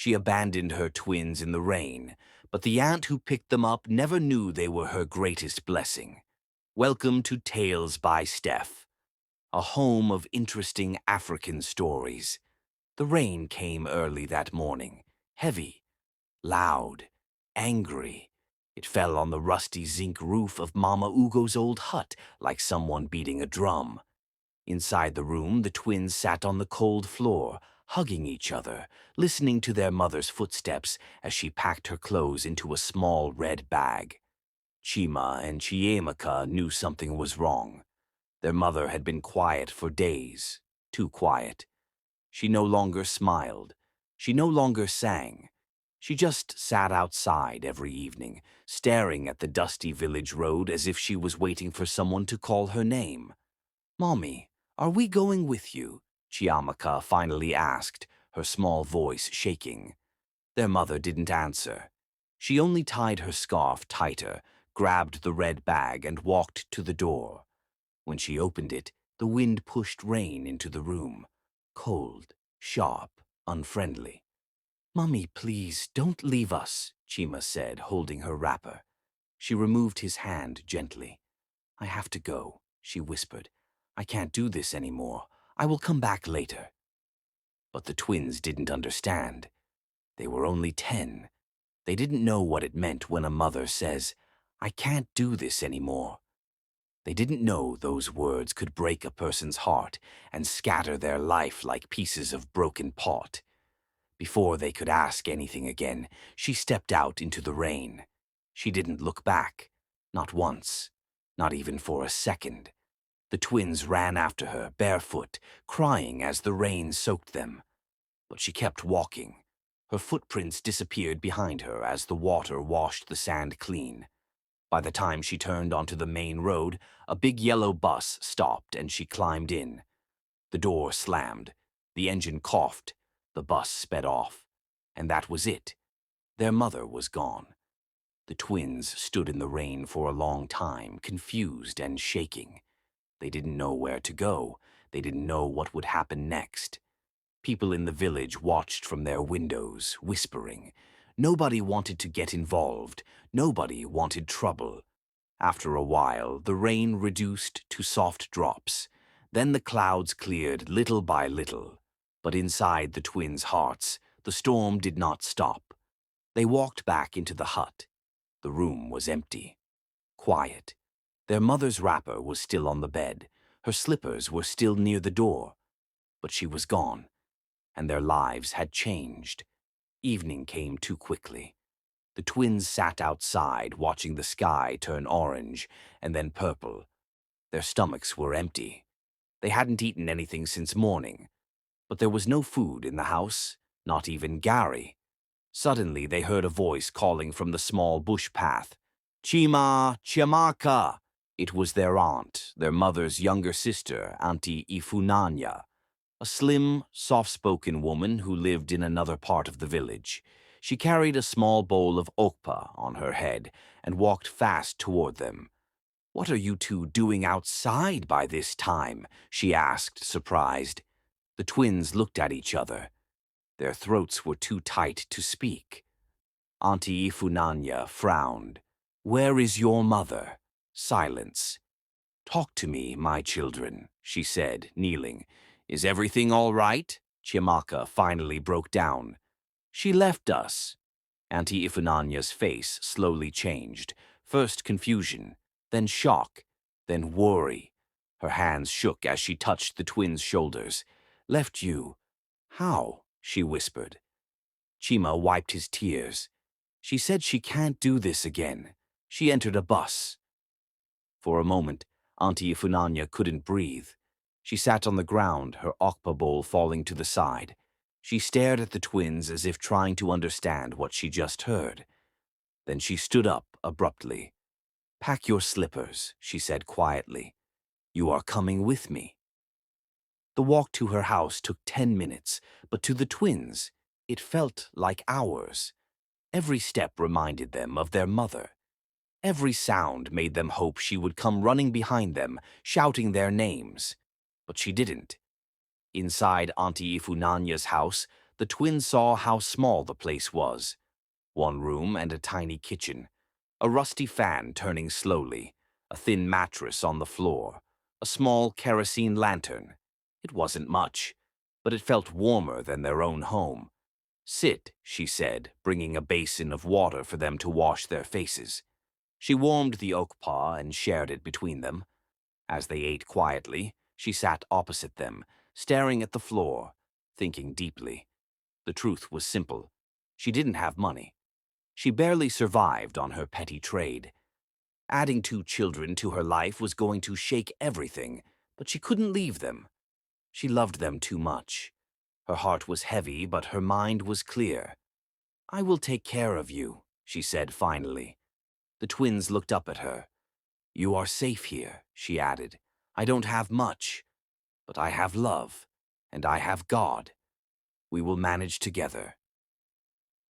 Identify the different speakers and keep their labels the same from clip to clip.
Speaker 1: She abandoned her twins in the rain, but the aunt who picked them up never knew they were her greatest blessing. Welcome to Tales by Steph, a home of interesting African stories. The rain came early that morning, heavy, loud, angry. It fell on the rusty zinc roof of Mama Ugo's old hut like someone beating a drum. Inside the room, the twins sat on the cold floor, hugging each other, listening to their mother's footsteps as she packed her clothes into a small red bag. Chima and Chiemaka knew something was wrong. Their mother had been quiet for days, too quiet. She no longer smiled. She no longer sang. She just sat outside every evening, staring at the dusty village road as if she was waiting for someone to call her name. "Mommy, are we going with you?" Chiamaka finally asked, her small voice shaking. Their mother didn't answer. She only tied her scarf tighter, grabbed the red bag, and walked to the door. When she opened it, the wind pushed rain into the room. Cold, sharp, unfriendly. "Mummy, please, don't leave us," Chima said, holding her wrapper. She removed his hand gently. "I have to go," she whispered. "I can't do this anymore. I will come back later." But the twins didn't understand. They were only 10. They didn't know what it meant when a mother says, "I can't do this anymore." They didn't know those words could break a person's heart and scatter their life like pieces of broken pot. Before they could ask anything again, she stepped out into the rain. She didn't look back, not once, not even for a second. The twins ran after her, barefoot, crying as the rain soaked them. But she kept walking. Her footprints disappeared behind her as the water washed the sand clean. By the time she turned onto the main road, a big yellow bus stopped and she climbed in. The door slammed. The engine coughed. The bus sped off. And that was it. Their mother was gone. The twins stood in the rain for a long time, confused and shaking. They didn't know where to go. They didn't know what would happen next. People in the village watched from their windows, whispering. Nobody wanted to get involved. Nobody wanted trouble. After a while, the rain reduced to soft drops. Then the clouds cleared little by little. But inside the twins' hearts, the storm did not stop. They walked back into the hut. The room was empty. Quiet. Their mother's wrapper was still on the bed. Her slippers were still near the door. But she was gone, and their lives had changed. Evening came too quickly. The twins sat outside, watching the sky turn orange and then purple. Their stomachs were empty. They hadn't eaten anything since morning. But there was no food in the house, not even Gary. Suddenly they heard a voice calling from the small bush path. "Chima, Chiamaka!" It was their aunt, their mother's younger sister, Aunty Ifunanya, a slim, soft-spoken woman who lived in another part of the village. She carried a small bowl of okpa on her head and walked fast toward them. "What are you two doing outside by this time?" she asked, surprised. The twins looked at each other. Their throats were too tight to speak. Aunty Ifunanya frowned. "Where is your mother?" Silence. "Talk to me, my children," she said, kneeling. "Is everything all right?" Chiamaka finally broke down. "She left us." Aunty Ifunanya's face slowly changed. First confusion, then shock, then worry. Her hands shook as she touched the twins' shoulders. "Left you? How?" she whispered. Chima wiped his tears. "She said she can't do this again. She entered a bus." For a moment, Aunty Ifunanya couldn't breathe. She sat on the ground, her okpa bowl falling to the side. She stared at the twins as if trying to understand what she just heard. Then she stood up abruptly. "Pack your slippers," she said quietly. "You are coming with me." The walk to her house took 10 minutes, but to the twins, it felt like hours. Every step reminded them of their mother. Every sound made them hope she would come running behind them, shouting their names. But she didn't. Inside Aunty Ifunanya's house, The twins saw how small the place was. One room and a tiny kitchen, a rusty fan turning slowly, a thin mattress on the floor, a small kerosene lantern. It wasn't much, but it felt warmer than their own home. "Sit," she said, bringing a basin of water for them to wash their faces. She warmed the oak paw and shared it between them. As they ate quietly, she sat opposite them, staring at the floor, thinking deeply. The truth was simple. She didn't have money. She barely survived on her petty trade. Adding 2 children to her life was going to shake everything, but she couldn't leave them. She loved them too much. Her heart was heavy, but her mind was clear. "I will take care of you," she said finally. The twins looked up at her. "You are safe here," she added. "I don't have much, but I have love, and I have God. We will manage together."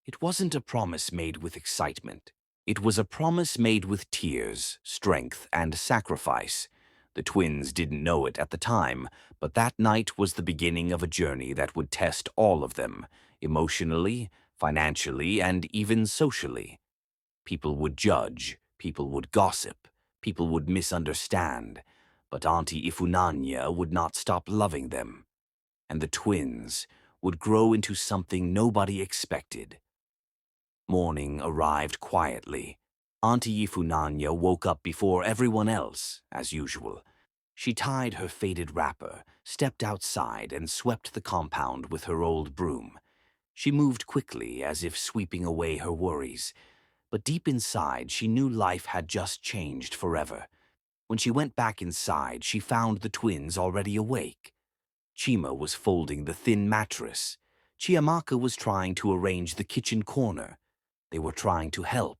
Speaker 1: It wasn't a promise made with excitement. It was a promise made with tears, strength, and sacrifice. The twins didn't know it at the time, but that night was the beginning of a journey that would test all of them, emotionally, financially, and even socially. People would judge, people would gossip, people would misunderstand, but Auntie Ifunanya would not stop loving them. And the twins would grow into something nobody expected. Morning arrived quietly. Auntie Ifunanya woke up before everyone else, as usual. She tied her faded wrapper, stepped outside, and swept the compound with her old broom. She moved quickly, as if sweeping away her worries. But deep inside, she knew life had just changed forever. When she went back inside, she found the twins already awake. Chima was folding the thin mattress. Chiamaka was trying to arrange the kitchen corner. They were trying to help,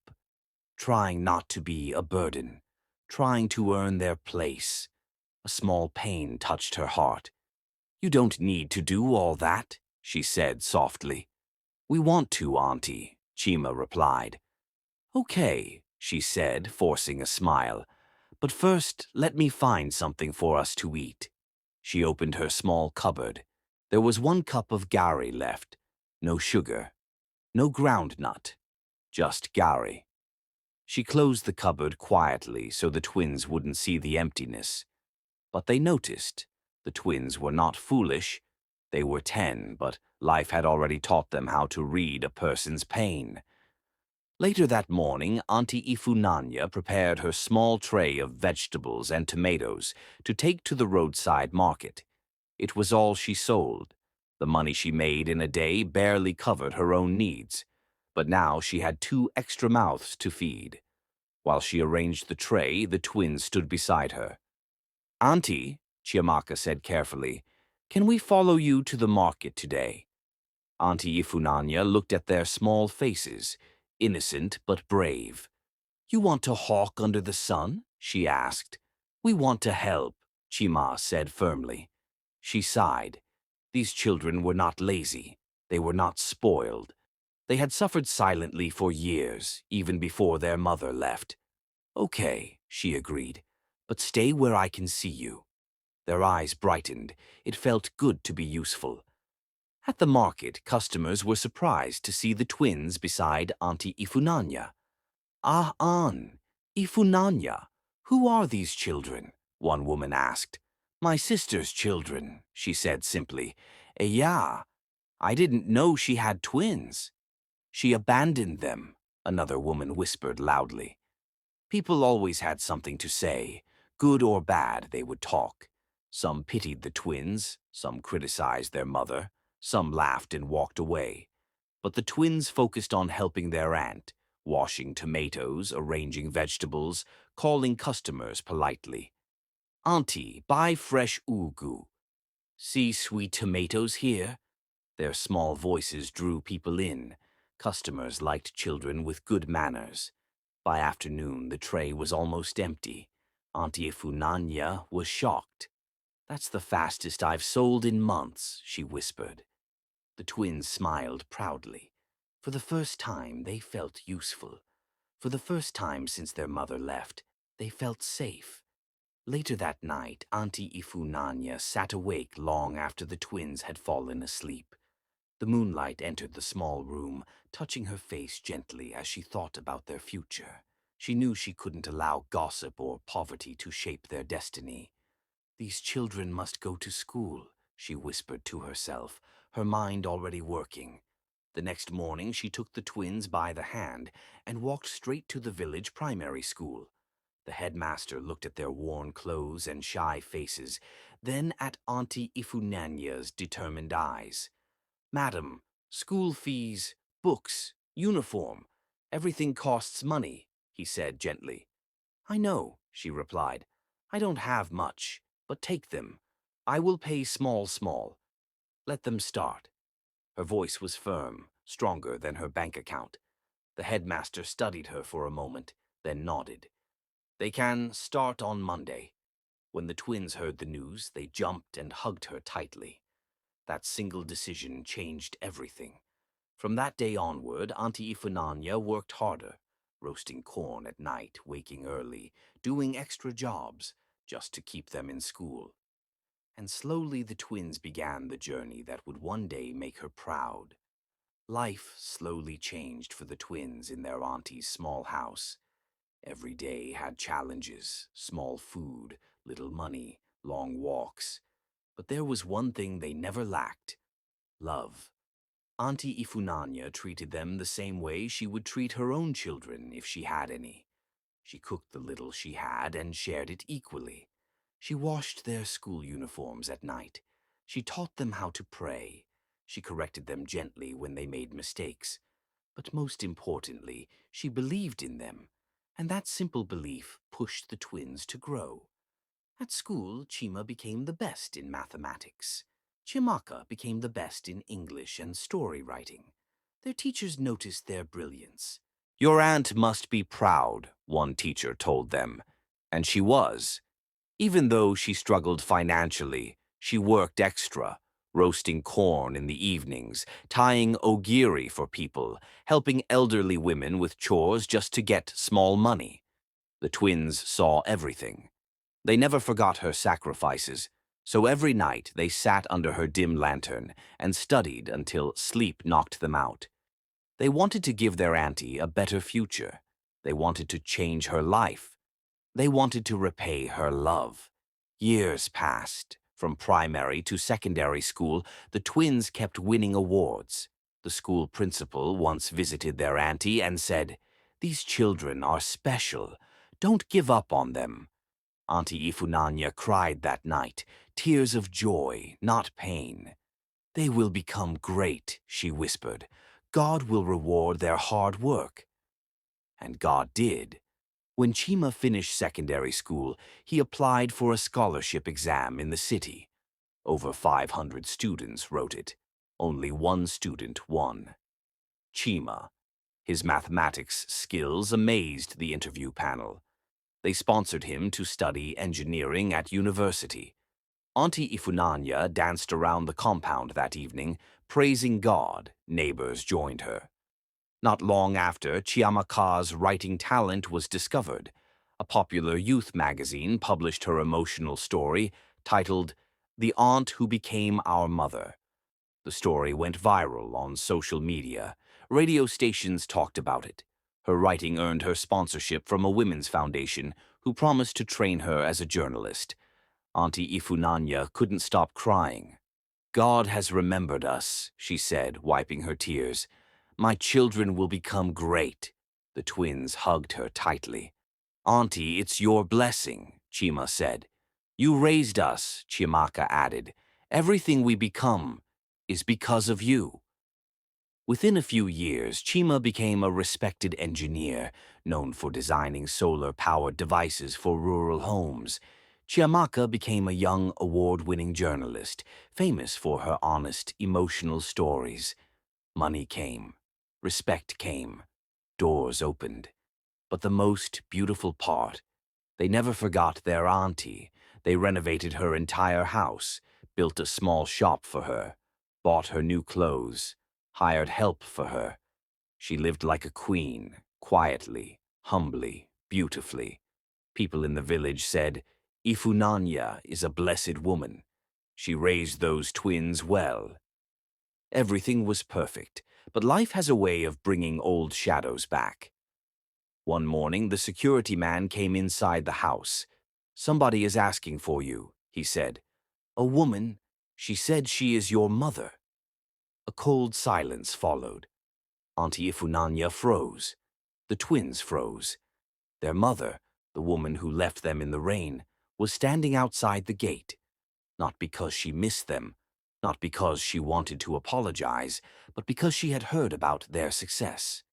Speaker 1: trying not to be a burden, trying to earn their place. A small pain touched her heart. "You don't need to do all that," she said softly. "We want to, Auntie," Chima replied. "Okay," she said, forcing a smile. "But first, let me find something for us to eat." She opened her small cupboard. There was 1 cup of gari left. No sugar. No ground nut. Just gari. She closed the cupboard quietly so the twins wouldn't see the emptiness. But they noticed. The twins were not foolish. They were 10, but life had already taught them how to read a person's pain. Later that morning, Auntie Ifunanya prepared her small tray of vegetables and tomatoes to take to the roadside market. It was all she sold. The money she made in a day barely covered her own needs. But now she had 2 extra mouths to feed. While she arranged the tray, the twins stood beside her. "Auntie," Chiamaka said carefully, "can we follow you to the market today?" Auntie Ifunanya looked at their small faces, innocent but brave. "You want to hawk under the sun?" she asked. "We want to help," Chima said firmly. She sighed. These children were not lazy. They were not spoiled. They had suffered silently for years, even before their mother left. "Okay," she agreed, "but stay where I can see you." Their eyes brightened. It felt good to be useful. At the market, customers were surprised to see the twins beside Auntie Ifunanya. "Ah, An, Ifunanya, who are these children?" one woman asked. "My sister's children," she said simply. "Yeah, I didn't know she had twins." "She abandoned them," another woman whispered loudly. People always had something to say. Good or bad, they would talk. Some pitied the twins, some criticized their mother, some laughed and walked away. But the twins focused on helping their aunt, washing tomatoes, arranging vegetables, calling customers politely. "Auntie, buy fresh ugu. See sweet tomatoes here?" Their small voices drew people in. Customers liked children with good manners. By afternoon, the tray was almost empty. Auntie Funanya was shocked. "That's the fastest I've sold in months," she whispered. The twins smiled proudly. For the first time, they felt useful. For the first time since their mother left, they felt safe. Later that night, Auntie Ifunanya sat awake long after the twins had fallen asleep. The moonlight entered the small room, touching her face gently as she thought about their future. She knew she couldn't allow gossip or poverty to shape their destiny. "These children must go to school," she whispered to herself, her mind already working. The next morning she took the twins by the hand and walked straight to the village primary school. The headmaster looked at their worn clothes and shy faces, then at Auntie Ifunanya's determined eyes. "Madam, school fees, books, uniform, everything costs money," he said gently. "I know," she replied. "I don't have much, but take them. I will pay small. Let them start." Her voice was firm, stronger than her bank account. The headmaster studied her for a moment, then nodded. "They can start on Monday." When the twins heard the news, they jumped and hugged her tightly. That single decision changed everything. From that day onward, Auntie Ifunanya worked harder, roasting corn at night, waking early, doing extra jobs, just to keep them in school. And slowly the twins began the journey that would one day make her proud. Life slowly changed for the twins in their auntie's small house. Every day had challenges: small food, little money, long walks. But there was one thing they never lacked: love. Auntie Ifunanya treated them the same way she would treat her own children if she had any. She cooked the little she had and shared it equally. She washed their school uniforms at night. She taught them how to pray. She corrected them gently when they made mistakes. But most importantly, she believed in them, and that simple belief pushed the twins to grow. At school, Chima became the best in mathematics. Chimaka became the best in English and story writing. Their teachers noticed their brilliance. "Your aunt must be proud," one teacher told them. And she was. Even though she struggled financially, she worked extra, roasting corn in the evenings, tying ogiri for people, helping elderly women with chores just to get small money. The twins saw everything. They never forgot her sacrifices, so every night they sat under her dim lantern and studied until sleep knocked them out. They wanted to give their auntie a better future. They wanted to change her life. They wanted to repay her love. Years passed. From primary to secondary school, the twins kept winning awards. The school principal once visited their auntie and said, "These children are special. Don't give up on them." Auntie Ifunanya cried that night, tears of joy, not pain. "They will become great," she whispered. "God will reward their hard work." And God did. When Chima finished secondary school, he applied for a scholarship exam in the city. Over 500 students wrote it. Only one student won. Chima. His mathematics skills amazed the interview panel. They sponsored him to study engineering at university. Auntie Ifunanya danced around the compound that evening, praising God. Neighbors joined her. Not long after, Chiamaka's writing talent was discovered. A popular youth magazine published her emotional story titled "The Aunt Who Became Our Mother." The story went viral on social media. Radio stations talked about it. Her writing earned her sponsorship from a women's foundation who promised to train her as a journalist. Auntie Ifunanya couldn't stop crying. "God has remembered us," she said, wiping her tears. "My children will become great." The twins hugged her tightly. "Auntie, it's your blessing," Chima said. "You raised us," Chimaka added. "Everything we become is because of you." Within a few years, Chima became a respected engineer, known for designing solar-powered devices for rural homes. Chiamaka became a young, award-winning journalist, famous for her honest, emotional stories. Money came. Respect came. Doors opened. But the most beautiful part, they never forgot their auntie. They renovated her entire house, built a small shop for her, bought her new clothes, hired help for her. She lived like a queen, quietly, humbly, beautifully. People in the village said, "Ifunanya is a blessed woman. She raised those twins well." Everything was perfect, but life has a way of bringing old shadows back. One morning, the security man came inside the house. "Somebody is asking for you," he said. "A woman. She said she is your mother." A cold silence followed. Auntie Ifunanya froze. The twins froze. Their mother, the woman who left them in the rain, was standing outside the gate. Not because she missed them, not because she wanted to apologize, but because she had heard about their success.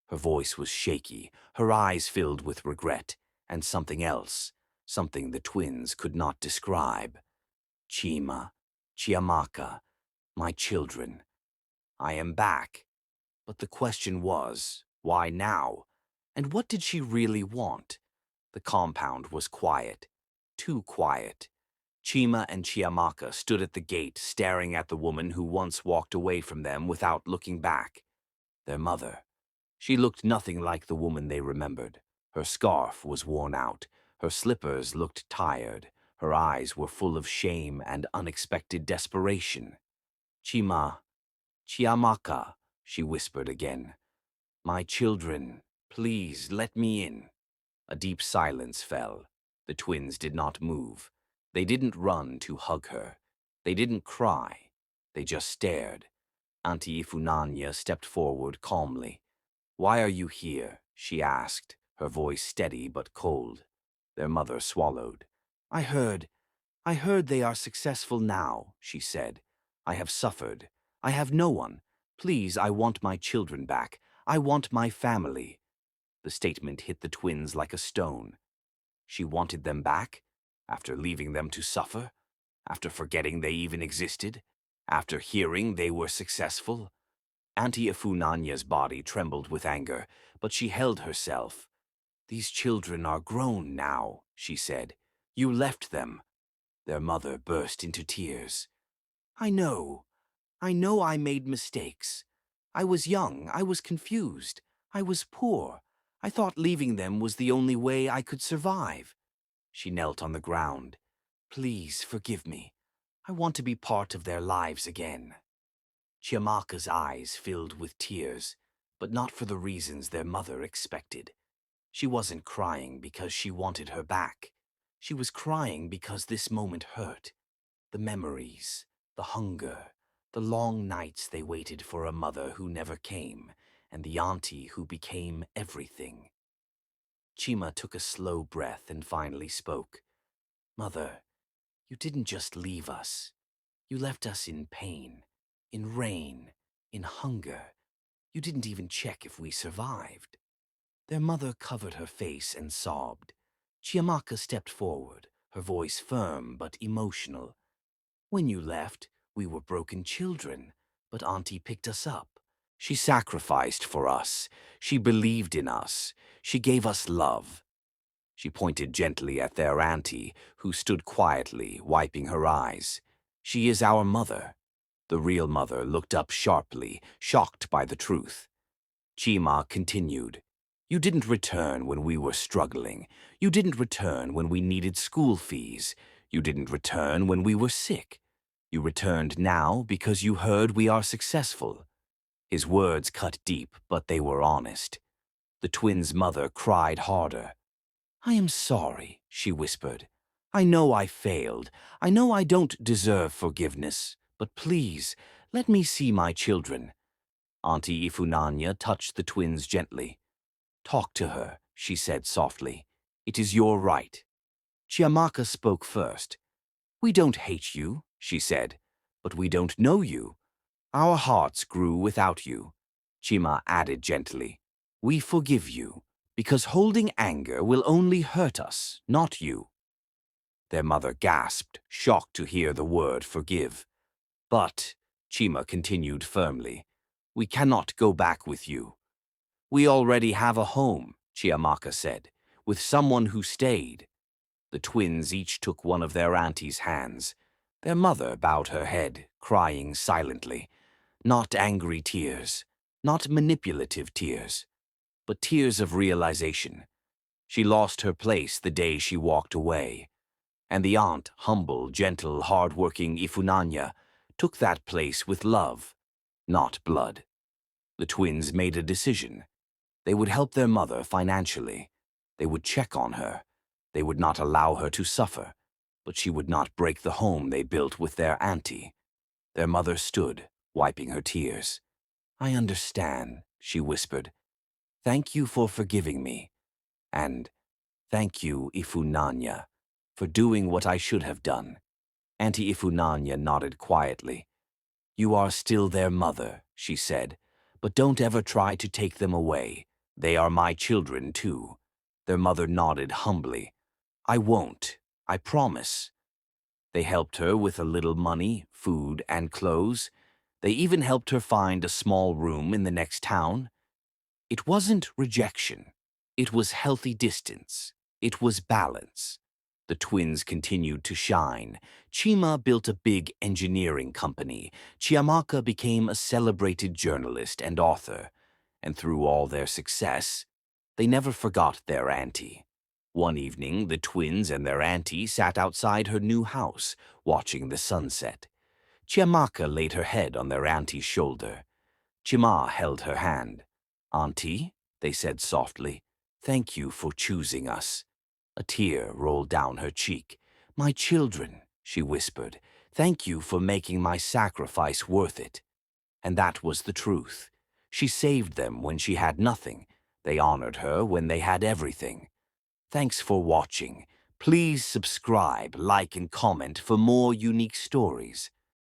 Speaker 1: Her voice was shaky, her eyes filled with regret, and something else, something the twins could not describe. "Chima, Chiamaka, my children, I am back." But the question was, why now? And what did she really want? The compound was quiet, too quiet. Chima and Chiamaka stood at the gate staring at the woman who once walked away from them without looking back. Their mother. She looked nothing like the woman they remembered. Her scarf was worn out. Her slippers looked tired. Her eyes were full of shame and unexpected desperation. "Chima, Chiamaka," she whispered again. "My children, please let me in." A deep silence fell. The twins did not move. They didn't run to hug her. They didn't cry. They just stared. Auntie Ifunanya stepped forward calmly. "Why are you here?" she asked, her voice steady but cold. Their mother swallowed. I heard they are successful now," she said. "I have suffered. I have no one. Please, I want my children back. I want my family." The statement hit the twins like a stone. She wanted them back? After leaving them to suffer? After forgetting they even existed? After hearing they were successful? Auntie Ifunanya's body trembled with anger, but she held herself. "These children are grown now," she said. "You left them." Their mother burst into tears. I know I made mistakes. I was young, I was confused, I was poor. I thought leaving them was the only way I could survive." She knelt on the ground. "Please forgive me. I want to be part of their lives again." Chiamaka's eyes filled with tears, but not for the reasons their mother expected. She wasn't crying because she wanted her back. She was crying because this moment hurt. The memories, the hunger, the long nights they waited for a mother who never came, and the auntie who became everything. Chima took a slow breath and finally spoke. "Mother, you didn't just leave us. You left us in pain, in rain, in hunger. You didn't even check if we survived." Their mother covered her face and sobbed. Chiamaka stepped forward, her voice firm but emotional. "When you left, we were broken children, but Auntie picked us up. She sacrificed for us. She believed in us. She gave us love." She pointed gently at their auntie, who stood quietly, wiping her eyes. "She is our mother." The real mother looked up sharply, shocked by the truth. Chima continued. "You didn't return when we were struggling. You didn't return when we needed school fees. You didn't return when we were sick. You returned now because you heard we are successful." His words cut deep, but they were honest. The twins' mother cried harder. "I am sorry," she whispered. "I know I failed. I know I don't deserve forgiveness. But please, let me see my children." Auntie Ifunanya touched the twins gently. "Talk to her," she said softly. "It is your right." Chiamaka spoke first. "We don't hate you," she said, "but we don't know you. Our hearts grew without you." Chima added gently, "We forgive you, because holding anger will only hurt us, not you." Their mother gasped, shocked to hear the word forgive. "But," Chima continued firmly, "we cannot go back with you." "We already have a home," Chiamaka said, "with someone who stayed." The twins each took one of their auntie's hands. Their mother bowed her head, crying silently. Not angry tears, not manipulative tears, but tears of realization. She lost her place the day she walked away. And the aunt, humble, gentle, hard-working Ifunanya, took that place with love. not blood. The twins made a decision. They would help their mother financially. They would check on her. They would not allow her to suffer, but she would not break the home they built with their auntie. Their mother stood, wiping her tears. "I understand," she whispered. "Thank you for forgiving me. And thank you, Ifunanya, for doing what I should have done." Auntie Ifunanya nodded quietly. "You are still their mother," she said, "but don't ever try to take them away. They are my children, too." Their mother nodded humbly. "I won't. I promise." They helped her with a little money, food, and clothes. They even helped her find a small room in the next town. It wasn't rejection. It was healthy distance. It was balance. The twins continued to shine. Chima built a big engineering company. Chiamaka became a celebrated journalist and author. And through all their success, they never forgot their auntie. One evening, the twins and their auntie sat outside her new house, watching the sunset. Chiamaka laid her head on their auntie's shoulder. Chima held her hand. "Auntie," they said softly, "thank you for choosing us." A tear rolled down her cheek. "My children," she whispered, "thank you for making my sacrifice worth it." And that was the truth. She saved them when she had nothing. They honored her when they had everything. Thanks for watching. Please subscribe, like, and comment for more unique stories.